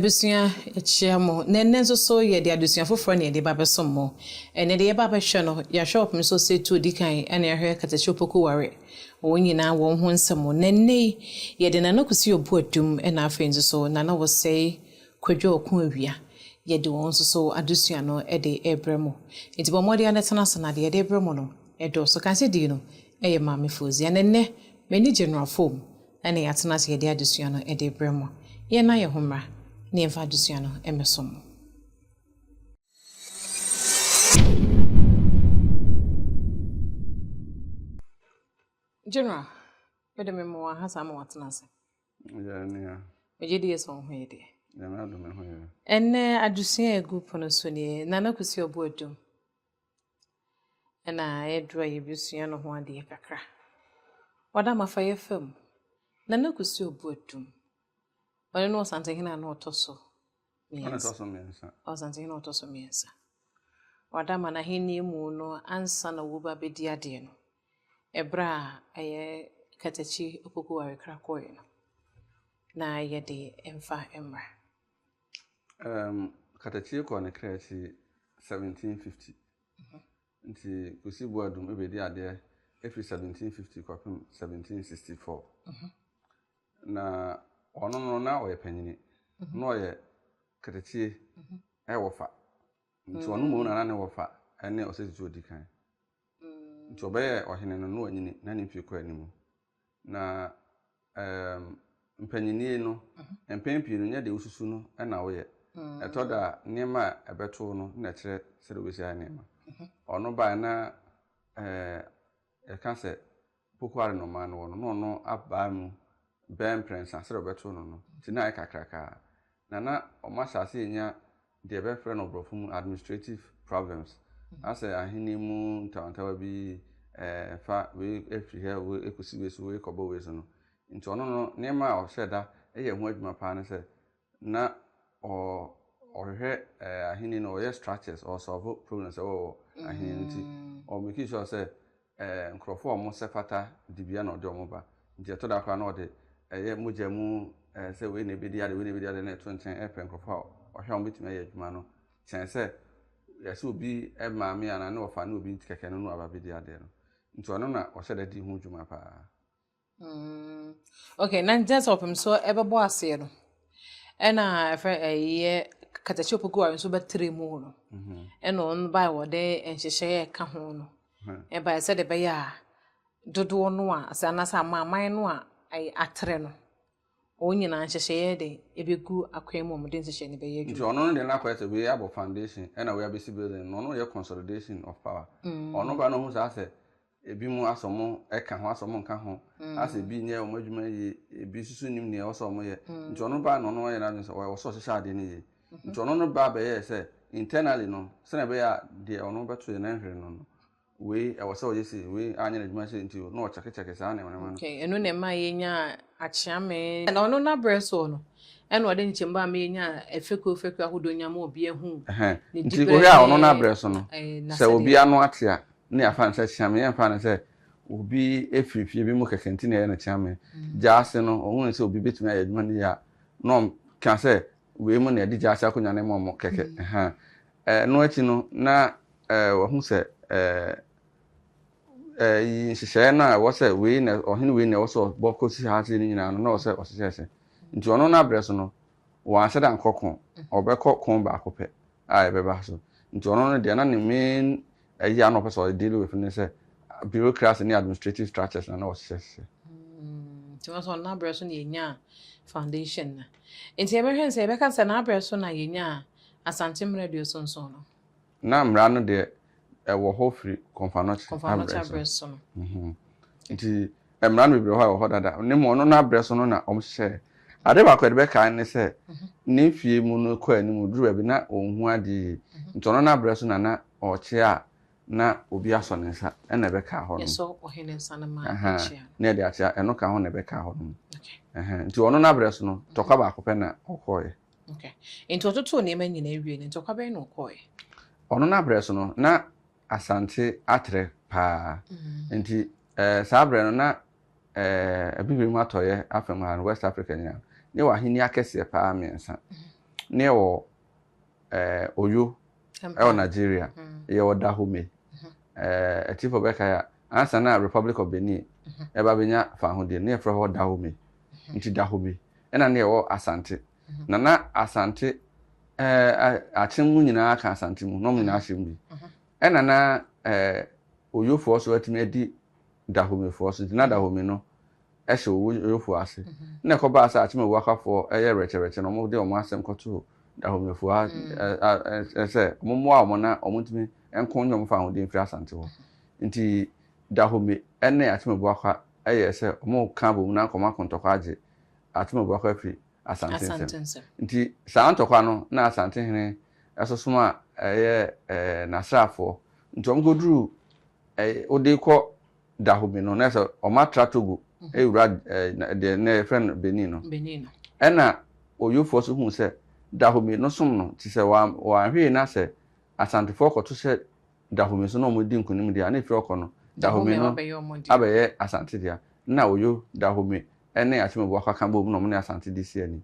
Adusia echiamo nenne nso so ye de adusia foforo ne de babeso mo ene de ye babehwe no ya shop nso se tu dikan ene hwe katachopoku ware wonyina wo ho nsemo nenne ye de nanakusi obu adum ena afen so nana wo sei kwadwo okun awia ye de won so adusia no de ebremo enti bomode anetana sana de de ebremo no edo so kan se di no eye maame fozi nenne meni general form ene yatena se ye de adusia no de ebremo ye na ye homra ni enfadusiano emesomo. General, wede memo hasa ma watenase. Ya nia. Ejidi yeso ho yede. Ya na do me ho ye. Enne adusia egu pono so ni nana kusi obo adum. Ena edro yebusua no ho ade kakra. Wada mafa ye fam. Nana kusi obo adum. Wale no sante hina no otoso. Ana toso miensa. O sante hina otoso miensa. Wada mana hini mu no ansa na wuba bedi ade no. Ebra aye katachi opoku ware krakoy no. Na ye de emfa emra. Katachi ko ne kreachi 1750. Nti kusi boadum ebedi ade every 1750 kwapem 1764. Na ono no na oye panyini. No oye katachi wofa. Nti ono mo na ne wofa ene osesi odikan. Nti obeye ohene no anyini na ne mfi ko animu. Na mpanyini no empempi no nya de ususu no na wo ye. Etoda niema ebeto no na kire sere wesi ha niema. Ono ba na e kan se pokuare no ma no no aba mu ben prince asere obeto no ti na kakraka na omasase nya de be frɛ no brofum administrative problems ase ahini mu ntawantawa bi fa we efri here we ekusi we so we kobo we so no nti ono no niema o sheda eye ho adwuma pa ne se na o hwehwe ahini no ye structures or solve problems o ahini nti o make sure say nkrofo mo sefata dibia na ode omo ba nti to da kwa na ode eye mojamu se we na bedi ade na to nchen epen nkrofo o hwe o bitime ye adwuma no chen se yesi obi maame ana na ofa na obi keke no aba bedi ade no nti ono na o sheda di ho adwuma pa. Okay, nan just opem so ebebo ase no ena ye katachi opoku ware so betre mu no ena on bai wo de enhyehyeye ka ho no e bai se de be ya dodo no a asana sa maman no a ai atre no onyina nhyehyeye de ebegu akwemu mu de nhyehyeye ne be ye nti ono no de na kwete we abo foundation ena we abesi building no ye consolidation of power ono ba no hu sa se ebi mu asomo eka ho asomo nka ho ase bi nye o madwuma ye ebi susu nim ne osomo ye nti ono ba no ye na so o so hyehyɛ ade ne ye nti ono no ba be ye se internally no se na be ya de ono beto ye na nhwere no we e wo se o ye se we anya na adwuma se nti no o cheke sa na no okay eno ne ma ye nya achiame na ono na breso no eno de nchemba ma ye nya efeko ahodo nya ma obi ehu nti ko hia ono na breso no se obi anu ate a ne afa nse chiame ye mfa na se obi efirifie bi mu keke nti na ye na chiame jaase no ohun se obi betumi aye adwuma ne ya no kan se we mu na di jaase akonya ne mo keke no achi no na ohun se yi nhyehyɛ na wo se we na ohene we na wo so bokosi ha se ni nyina no na wo se osese nti ono na breso no wa se da nkokon obekọ kon ba akopɛ a ebeba so nti ono no de na ne main ayi ano person deal with ne se bureaucracy and administrative structures na wo sese nti wo so na breso na yenya foundation na nti ebehwe se ebeka se na breso na yenya asantem radio sonson no na mra no de wo ho free Konfanoche breso no nti mra no bebre ho ho dada ne mo no na breso no na omhye ade ba kwede be kan ne se ne fie mu no kwa ni mu duru bi na onhu ade nti ono na breso na oche a na obi aso ne nsa na be ka ho no yeso ohene nsa na ma chia na de atia eno ka ho na be ka ho no nti ono na breso no tokwa ba akopɛ na okoye okay nti ototo ne ma nyina ewie ne tokwa be na okoye ono na breso no na asante atre pa nti sabre no na abibiri mu atoye afem ha West Africa nya ne wa hini akese pa amensa ne wo Oyo Nigeria ye wo Dahomey Etifo beka ya ansa na Republic of Benin eba benya fa ho de ne efra ho Dahomey nti Dahomey ena ne wo Asante na Asante achemu nyina aka Asante mu no nyina ahyem bi ena na Oyo fo so atimi adi Dahomey fo so na Dahomey no ehye Oyo fo ase na ekoba asa achemu wakafo eye rechereche no mo de omo asem koto Dahomey fo ese mo amona omutimi enko nyom fa ho de mfiri Asante ho nti Dahomey ene achemu wakwa eye se omo kan bo na koma kontokwa age achemu wakwa fi Asante nti saa ntokwa no na Asante hene esosoma eye nasrafo nti omo goduru ode ko Dahomey no na so o matra Togo ewura de na friend Benin no ena Oyo fo so hu se Dahomey no som no ti se wa hwe na se Asante fo ko to se Dahomey so no mo di nkunim dia na firi okọ no Dahomey no abeye Asante dia na Oyo Dahomey ene achime bo akwa kan bo mu no mo na Asante di si ani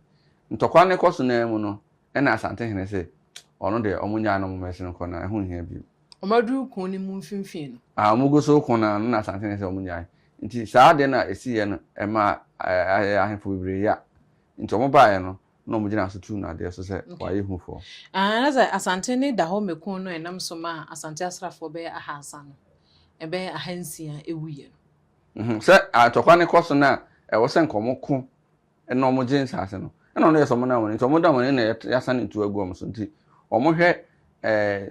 ntokwa ne koso na mu no ena Asante hene se ono de omunya no mo mesi no ko na ehu hia bi omadu kun ni mu mfimfin no omugo so ko na Asante hene se omunya nti saa de na esi ye no ema ahefo bibre ya nti omo baaye no no mo gina so tu na de so se waye hufo na za Asante ni Dahomey kun no enam so ma Asante asrafo be ahasa no ebe ahansia ewuye no se atokwa ne koso na wo se nkomo ko eno mo gin ase no eno no yeso mo na woni nti omo da woni na yasa ne tu agu omo so nti omo hwe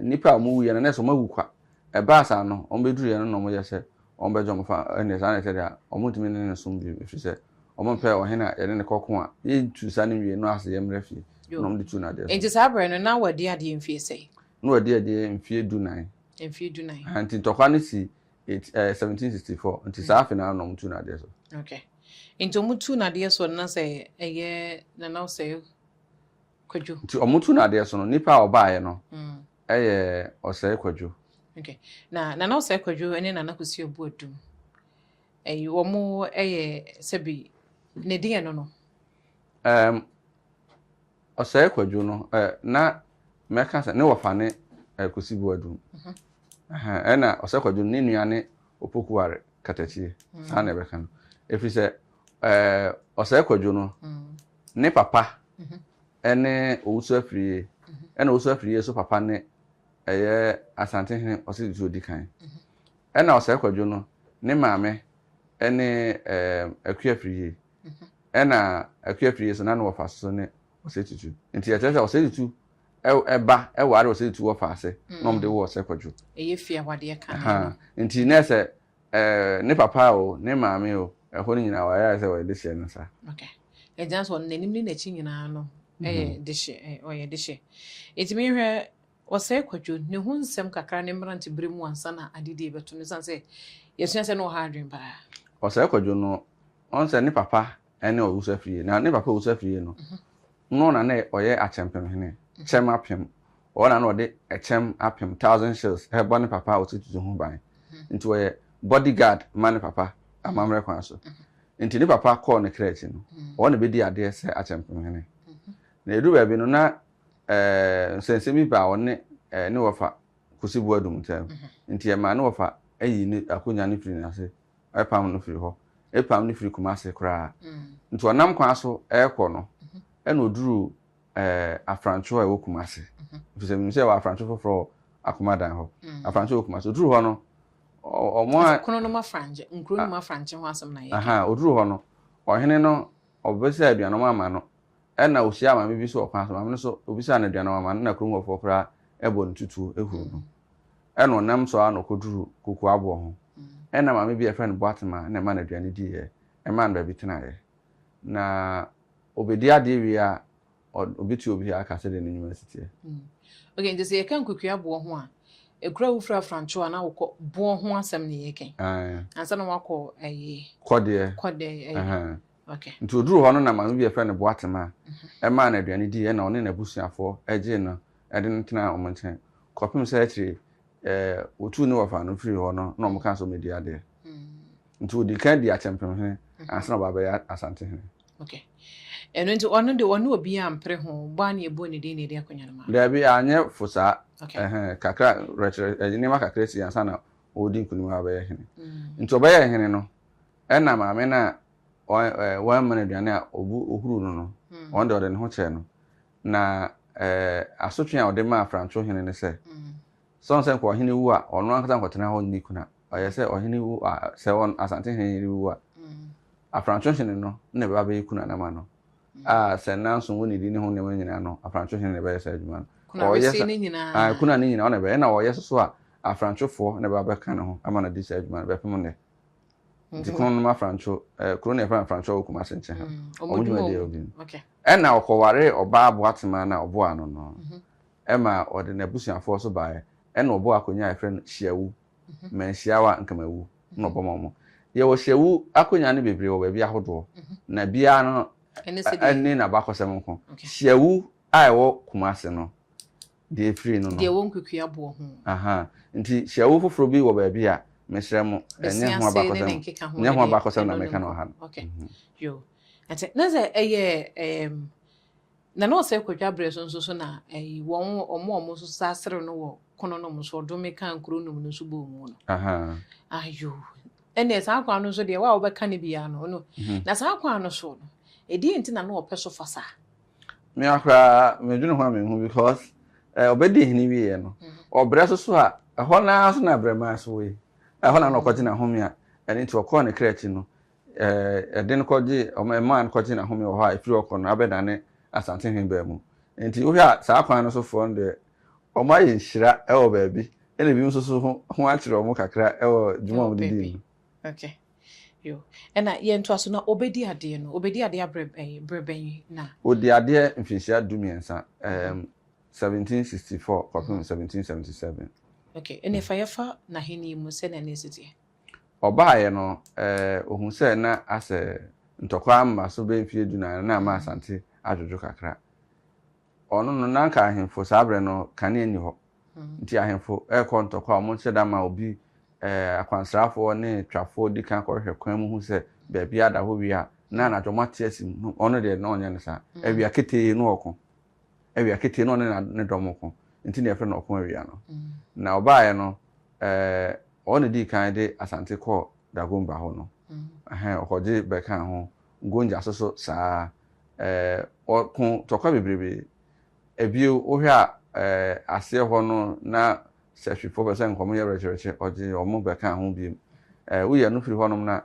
nipa mo wuye na so magukwa eba asa no omo beduru ye no mo yese omo bejo mo fa ene sa na se dia omo timi ne so mbi efi se omo pe ohena ye ne kokko a ye tu sa ne wie no ase ye mrefie no mo de tu na de enti sa bre no na wadi ade mfie sei no wadi ade mfie du 9 mfie du 9 anti tokwa ne si 1764 nti sa afi na no mo tu na de so okay enti omo tu na de so na se eye na na se Kwadwo nti omo tu na de so no nipa obaaye no eye osai Kwadwo okay na na osai Kwadwo ene na na kosi obu adum omo eye sebi ne die no no osai Kwadwo no na meka se ne wofa ne kosi bu adum ena osai Kwadwo ne nuane opokuware katachie sa na beka no efi se osai Kwadwo no ne papa ene owusu afrie ena owusu afrie so papa ne eye Asante hene osidi odikan ena osai Kwadwo no ne maame ene akua afrie ena akua afrie so na no wofa so ne osetitu nti yetese osetitu eba eware osetitu wofa ase no mde wo osai Kwadwo eye fia wade kan nti na se ne papa o ne maame o ehoni nyina wa ya se wa de hye no sa okay ejan so nanim ni na chi nyina no deshe oye deshe etimi hwe osai Kwadwo ne hu nsem kakra ne mrante bremu ansa na adidi beto ne sanse yesu se no ha adwen ba osai Kwadwo no on se ne papa ene owusu afrie na ne papa owusu afrie no no na na oye achempem hene chem apem ona na ode echem apem 1000 shills he bone papa otutu hu ban nti oye bodyguard man papa amamre kwan so nti ne papa call ne krechi no ona be di ade se achempem hene na edu ba bi no na sensemi ba one ne wofa kusibu adum tem nti e ma ne wofa ayi ni akonya ne firi na se epam no firi ho epam ne firi Kumase kra nti onam kwan so ekọ no ena oduru afrancho e wo Kumase fise mi se wa afrancho foforo akomadan ho afrancho wo Kumase oduru ho no omo kono no ma franje nkro no ma franje ho asem na ye oduru ho no ohene no obese aduano ma no ena osia ma me bi so okwan so ma me so obisa na aduano ma na kro ngofo kra ebo ntutu ehuru no ena onam so ano koduru koku abo ho ena ma me bi e friend Boatema na ma na aduane di ye e ma na bi tena ye na obedi ade wi a obiti obi aka se de na university okay nje se kan koku abo ho a ekura wo fra francho na wo bo ho asem ne ye ken ansa na wako kode okay nti oduru ho no na ma bi e friend Boatema e ma na aduane di ye na one na busuafo eje no ede ntena omonten kopim se akiri otu ni wofa no free ho no na omka so media de nti odi kan di achempem he ansa na baba ya Asante he Okay. And when to one the one will be ampre ho bani eboni de ne de akonya ma. There be anye fosa Okay. kakra retre ni ma kakra si ansa na odi nkunu abaye hene. Nti obaye hene no na maame na one man aduane a obu ohuru no on de ne ho che no na asotwe a ode ma afrancho hene ne se so nse ko hene wu a ono ankasa nkotena ho ni kuna oye se ohene wu a se on asante hene wu a afrancho hene no na be abaye kuna na ma no se nanso woni di ne ho ne nyina no afrancho hene ne be se adwuma no oye se ne nyina kuna ne nyina ona be na oye so a afranchofo ne be abeka ne ho ama na di se adwuma no be pem ne di kono no ma francho kono ne francho okuma senche ha omudwuma de obi okay na okoware oba aboatema na obo ano no ma ode na busuafo so bae na obo akonya efre no hyiawu ma hyiawa nkamawu na obo momo ye wo hyiawu akonya ne bebre wo ba bia hodo na bia no ene na bakosem nko hyiawu a ewo kumase no de free no de wo nkukua bo ho aha nti hyiawu foforo bi wo ba bia mesremo enye ho abakosem enye ho abakosem na meka no ha okay yo ate na ze na no se kwadwa breso nso na won omo so sasere no wo kono no so do meka nkuro no no so bo mu no aha ayo ene sa kwa no so de wa obeka ne bia no na sa kwa no so no edi nti na no opeso fasa me akra me dwene ho amenhu because obedi hini wie no obreso so a ho na so na brema so we ho na no kwaji na ho me a ene nti okọ ne krechi no eden koji o man koji na ho me ho a ifiri okọ no abedane asante hin ba mu nti wo hia sa kwan no so fo nde o ma ye nhira e wo ba bi ene bi nso so ho a kire o mu kakra e wo djuma mu didi okay yo ena ye nto aso na obedi ade no obedi ade abreben na odi ade mfinsia dumiensa 1764 kopim 1777 okay ene fa yefa na hini mu se na nesiti obaye no ohun se na ase ntokwa amma so be mfie duna na ma asante adwojo kakra ono no nanka ahemfo sabre no kane ni ho nti ahemfo ntokwa mo cheda ma obi akwansrafo ne twafo di kan ko hwe kwan mu hu se be bia da ho wi a na na dwomate asim ono de no onye ne sa awia kete no okon awia kete no ne domoko nti ne efre no okon awia no na obaye no ono di kan de asante ko dagomba ho no okoje be kan ho gonja soso saa okun tokwa bebrebe ebio ohwe a ase ho no na 74% nkomo ye rechereche oje omo be kan ho bi uye no firi ho no na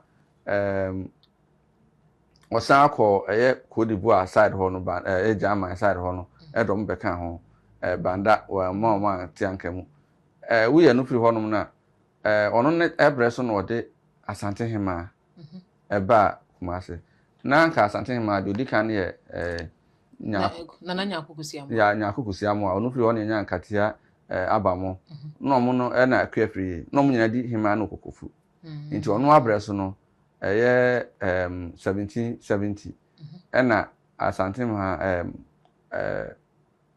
osan akọ kodibu a side ho no ba German side ho no edom be kan ho banda wa ma tiankemu uye no firi ho no na ono ne ebreso no ode asante hema eba kumase na nka asante hema de odikan ye na nyakokusiamu ya nyakokusiamu a ono firi ho no nya nkatia abamo no mo no na kwafiri no mo nyina di hema no kokofu nti ono abreso no 1770 na asante hema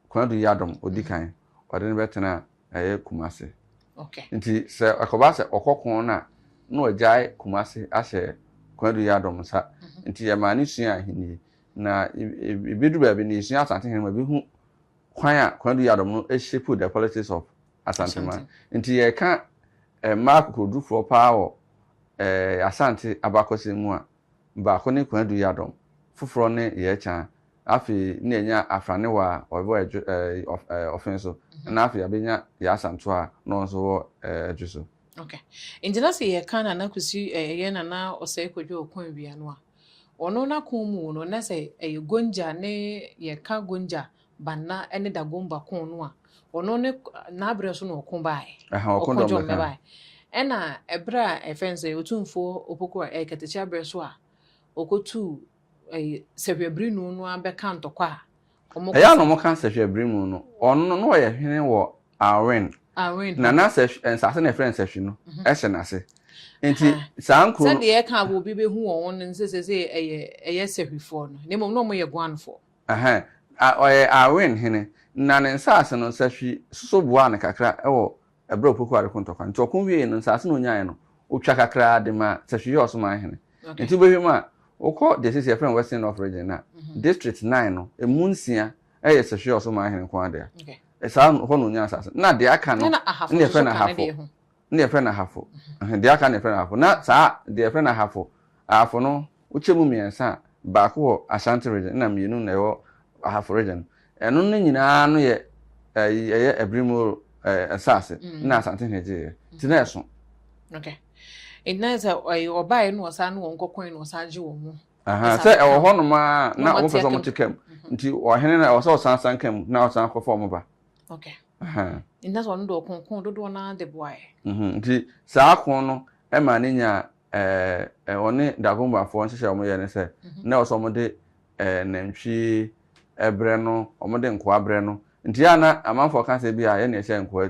kwadu yadom odikan ode ne betena kumase okay nti se akoba se okokon na no ajai kumase ahye kwadu yadom sa nti ya mani sua ahini na ibidu ba bi ni sua asante hema bi hu kwan a kwadu yadom no shape the politics of asantema nti ye ka mark kodufo paawo asante abakose mu a ba ko ne kwadu yadom foforo ne ye cha afi na enya afrane wa obo offense na afi abenya ya asanto a no nso adwuso okay injina se ye kana na kusi ye na osai kodwo okon bia no a ono na komu no na se gonja ne ye ka gonja banna ene da gomba kon no a ono ne na abreso no okon bae okon do me bae ena ebra efense otumfo opoko ketechi abreso a okotu sehwebri no abeka ntokwa ya no mo kan sehwebri no ono no ye hwene wo awen na ensase na friends sehwe no ehye na se enti sanko se de ka bo bi behu won nsese eye sehwefo no ne mom no mo ye gwanfo oye awen hene na ne nsase no sehwe soso boa ne kakra ewo ebra opoku are kontokwa nti okun wie no nsase no nyae no otwa kakra de ma sehwe yo so ma hene enti behwem a wokɔ de sisi friend Western North region na district 9 no emunsia sehwe oso ma ahene kwa de saa ho no nya asase na de aka no ne friend na hafo ne friend na hafo de aka ne friend na hafo na saa de friend na hafo no uchemu miensa baako wo Ashanti region na mienu na yo hafo region eno no nyinaa no ye Ebrimo asase na Asante heje ti na eso okay inaza obae no osa no nkokon no osa age wo mu se e wo ho no ma na wo pese mo tikam nti ohene na osa osan kam na osan kofo mo ba okay inaza ono do konkon dodo na de boy nti saa kon no e ma ne nya one Dagomba fo nhye omo ye ne se na oso mo de nantwi ebre no omo de nko abre no nti ya na amanfo kan se bia ye na ehye nko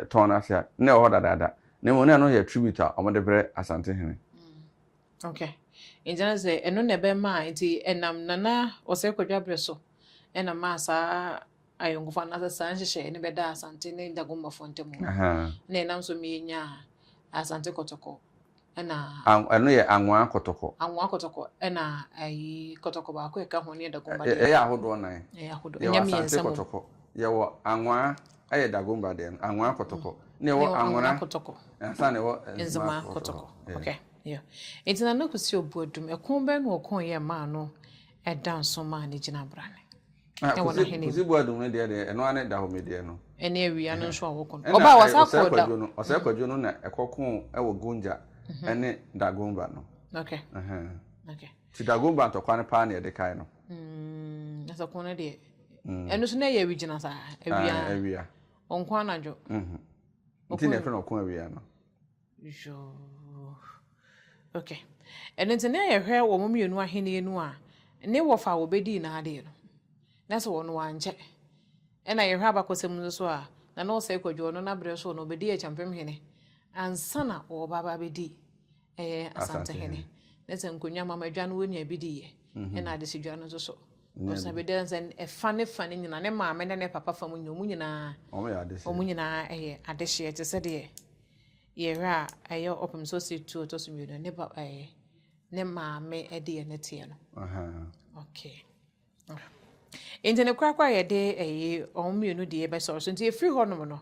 ton asia na ho dadada na mo na no ye tribute omo de bre Asante hene okay injana ze eno ne be ma nti enam nana ose kwadwa bre so ena ma sa ayongofa na sa nhye ne be da Asante ne Dagomba fo ntemu na enam so me nya Asante Kotoko ena eno ye anwa kotoko ena ayi kotoko ba ko e ka ho ne Dagomba ya ahodo nan ya ahodo nya mi ensam kotoko ye wo anwa aye Dagomba de anwa kotoko ne wo anwa kotoko ansa ne wo enzama kotoko okay yeah entina no kusi obuadum ekon be no okon ye ma no e danso ma ne gina brane e wona hene kusi buadum ne de eno ane da ho me de no ene awia no so awokon oba wasa ko da osa kwadwo no na ekokon e wo gonja ene Dagomba no okay okay ti Dagomba to kwane pa na de kai no asa kon na de eno so na ye awigina sa awia onkwa najo nti ne fe no kon awia no jo okay eno nti na ye hwe wo momienu ahene enu a ne wo fa wo bedi na ade no na so wono wanje ena ye hwe abakosem so a na no se kwadwo no na bre so no bedi e champem hene ansana wo baba bedi Asante hene nese nkonya mama dwa no wonya bedi ye ena ade sidwa no so osa bedi nsen e fane nyina ne maame ne papa fam nyomu nyina omu nyina ade hye te se de ye hwe a opem so se tu to so miedo ne ba ne maame ede ne tie no okay intene kwakwa ye de omumienu de be so nti e free ho no no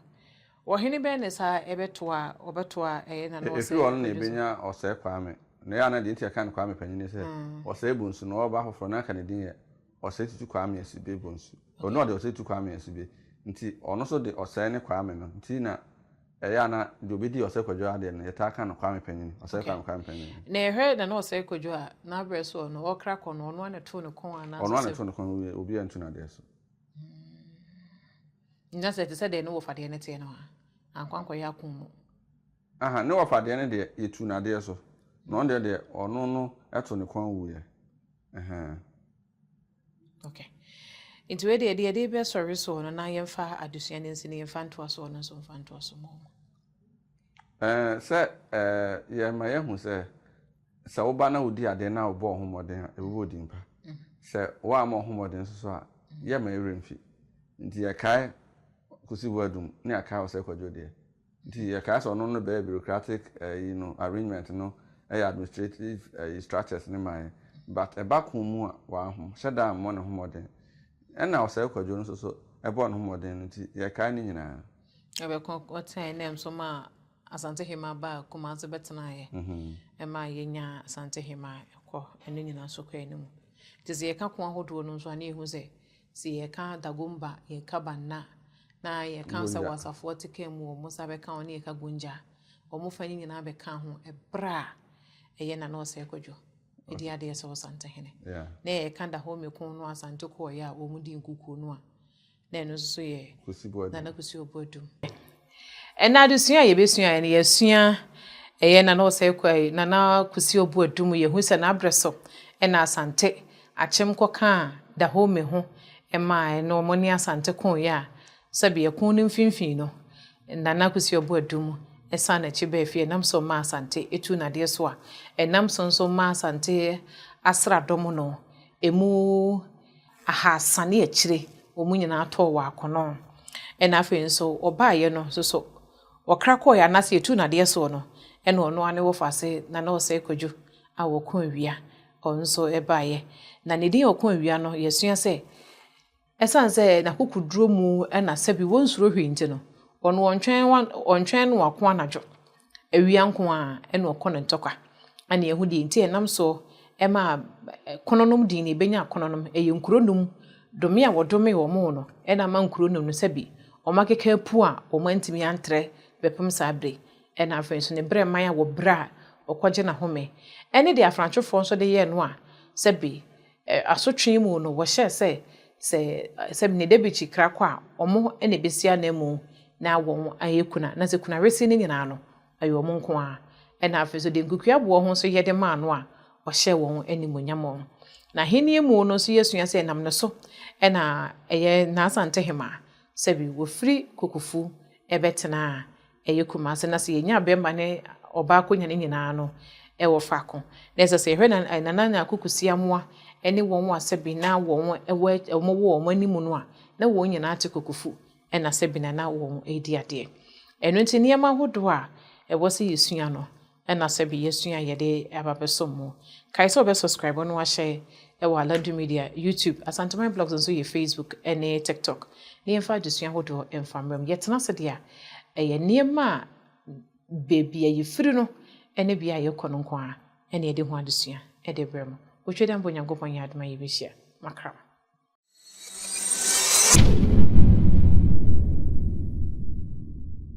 ohene be ne sa ebetoa obetoa na no se e free ho no ebenya ose kwame na ya na de ntia kan kwame panyine se ose ebunsu no oba hofro na kan din ye ose tutu kwame asibe bonsu ono de ose tutu kwame asibe nti ono so de ose ne kwame no nti na ya na de obedi ose kwadwo ade no yeta kan kwame panyine ose kwame panyine na ehwe na ose kwadwo a na breso no okra ko no ono ane to no kon ana ono ane to no kon obi antu na de so nja se te se de no wo fade ne te no ankwanko ya kun ne wo fade ne de yetu na de so no de ono no eto ne kon wu ye okay into we de be sorry so no na yemfa adusua ne nsi ne yemfa nto so no so mfa nto so mo se ye ma ye hu se wo ba na odi ade na wo bo homoden e wo di mpa se wo ama homoden so a ye ma eremfi nti ye kai kusi wadum ne aka wo se kwadwo de nti ye kai so no be bureaucratic arrangement no administrative structures ne mai but e ba kun mu a wa ho sheda mo ne homoden ena wo se kwadwo no so e bo no homoden nti ye kai ne nyina e be kon otan nem so ma Asante hema ba kuma ze betena ye e ma yenya Asante hema ko ene nyina so kwa enum tize ye ka ko ahodo no so ani hu ze si ye ka Dagomba ye ka banna na ye ka sa wasafo tike mu mo sa be ka oni ye ka gonja o mo fanyi nyina be ka ho e bra e ye na no se kwadwo e di ade so Asante hene na ye ka da ho me kun no Asante ko ya o mu di nkuku no a na eno so ye na kusi obodum ena adusua ye besua ne yesua eye na no se kwai na kusi obuadum ye hu se na abreso ena Asante achem koka da ho me ho ema no mo ni Asante kon ya sabe ye kun mfimfin no na kusi obuadum esa na chiba efie nam so ma Asante etu na de so a enam so ma Asante asra dom no emu aha sane akire omu nyina to wa akono ena afi nso obaye no so okrakọ ya na se etu na de so no ena ono ane wo fase na na ose kwadwo a wo kon wia onso ebaye na ne din okon awia no yesua se esan se na kokuduro mu na sebi wonsuro hwinti no ono ontwen no wako anajo awia nko a na okon ntokwa ana ehu di nti enam so ema kononom din ne benya kononom eyenkuronum dome a wodome wo mo no na ma nkuronum no sebi omakeka pu a omantimi antre bepem sabre na afen so ne bre man a wo bra okwaje na home ene de afranchofo nso de ye no a sebi asotwe mu no wo hye se ne debichi krakwa a omo ene besia na mu na wo ayekuna na se kuna resi ne nyina no ayo mo nko a na afen so de nkukua bo ho so ye de ma no a wo hye wo animonyam na henie mu no so yesua se nam ne so na eye na asante hema sebi wo free kokufu ebetena eyekuma se na se yenya bemba ne oba akonya ne nyina no wo fako na se hwe na na akukusia moa ene won wa sebi na won wo animu no a na won nyina ate kokufu na sebi na won edi ade eno nti niema hodo a wo se yesua no na sebi yesua yede ababesomo kai so be subscribe no wa share ewa Aladum Media YouTube Asantuma blogs nso ye Facebook ene TikTok ne yemfa desua hodo enfamram yetena se dia eye niema baby ayi firi no ene bia ye kono nko a ene de ho adesua ede brem otweda mbonyankopon ya adoma ye behia makra